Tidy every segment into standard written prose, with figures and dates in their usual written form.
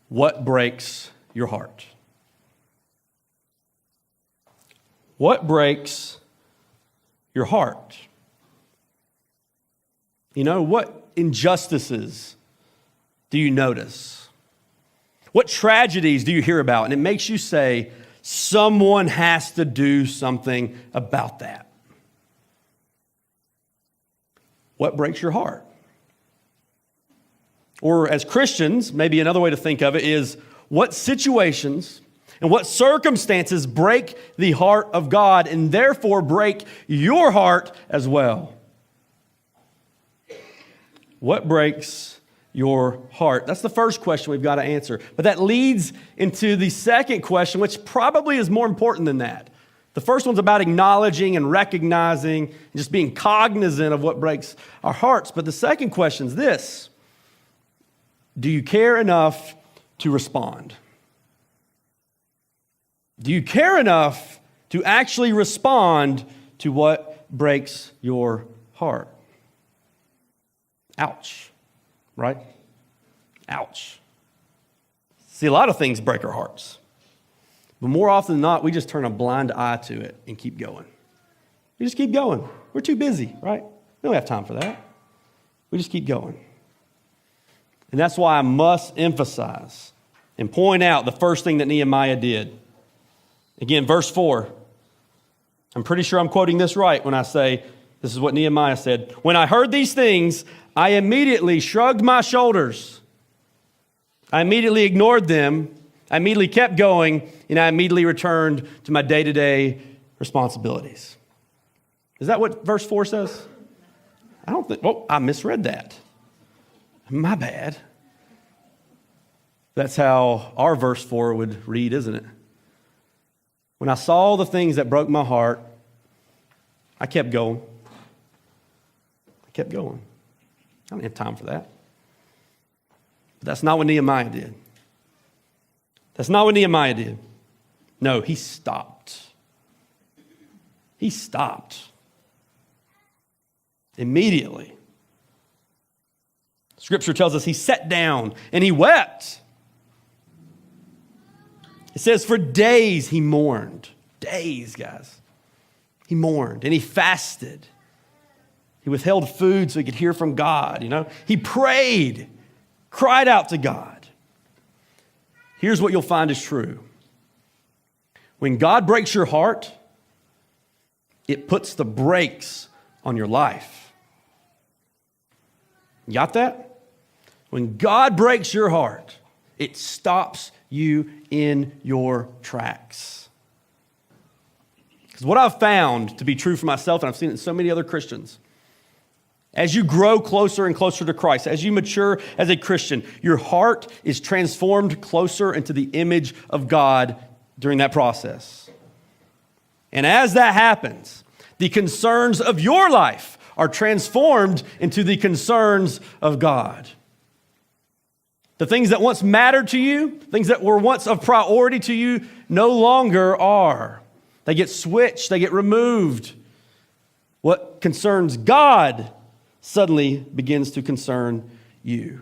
What breaks your heart? What breaks your heart? You know, what injustices do you notice? What tragedies do you hear about? And it makes you say, someone has to do something about that. What breaks your heart? Or as Christians, maybe another way to think of it is, what situations and what circumstances break the heart of God and therefore break your heart as well? What breaks your heart? That's the first question we've got to answer. But that leads into the second question, which probably is more important than that. The first one's about acknowledging and recognizing and just being cognizant of what breaks our hearts. But the second question is this: do you care enough to respond? Do you care enough to actually respond to what breaks your heart? Ouch, right? Ouch. See, a lot of things break our hearts. But more often than not, we just turn a blind eye to it and keep going. We just keep going. We're too busy, right? We don't have time for that. We just keep going. And that's why I must emphasize and point out the first thing that Nehemiah did. Again, verse 4. I'm pretty sure I'm quoting this right when I say this is what Nehemiah said. When I heard these things, I immediately shrugged my shoulders. I immediately ignored them. I immediately kept going, and I immediately returned to my day-to-day responsibilities. Is that what verse 4 says? I don't think, I misread that. My bad. That's how our verse 4 would read, isn't it? When I saw the things that broke my heart, I kept going. I kept going. I don't have time for that. But that's not what Nehemiah did. That's not what Nehemiah did. No, he stopped. He stopped. Immediately. Scripture tells us he sat down and he wept. It says for days he mourned. Days, guys. He mourned and he fasted. He withheld food so he could hear from God, He prayed, cried out to God. Here's what you'll find is true. When God breaks your heart, it puts the brakes on your life. You got that? When God breaks your heart, it stops you in your tracks. Because what I've found to be true for myself, and I've seen it in so many other Christians, as you grow closer and closer to Christ, as you mature as a Christian, your heart is transformed closer into the image of God during that process. And as that happens, the concerns of your life are transformed into the concerns of God. The things that once mattered to you, things that were once of priority to you, no longer are. They get switched, they get removed. What concerns God suddenly begins to concern you.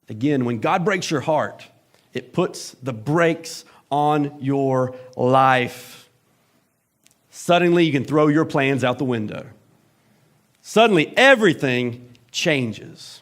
Again, when God breaks your heart, it puts the brakes on your life. Suddenly, you can throw your plans out the window. Suddenly, everything changes.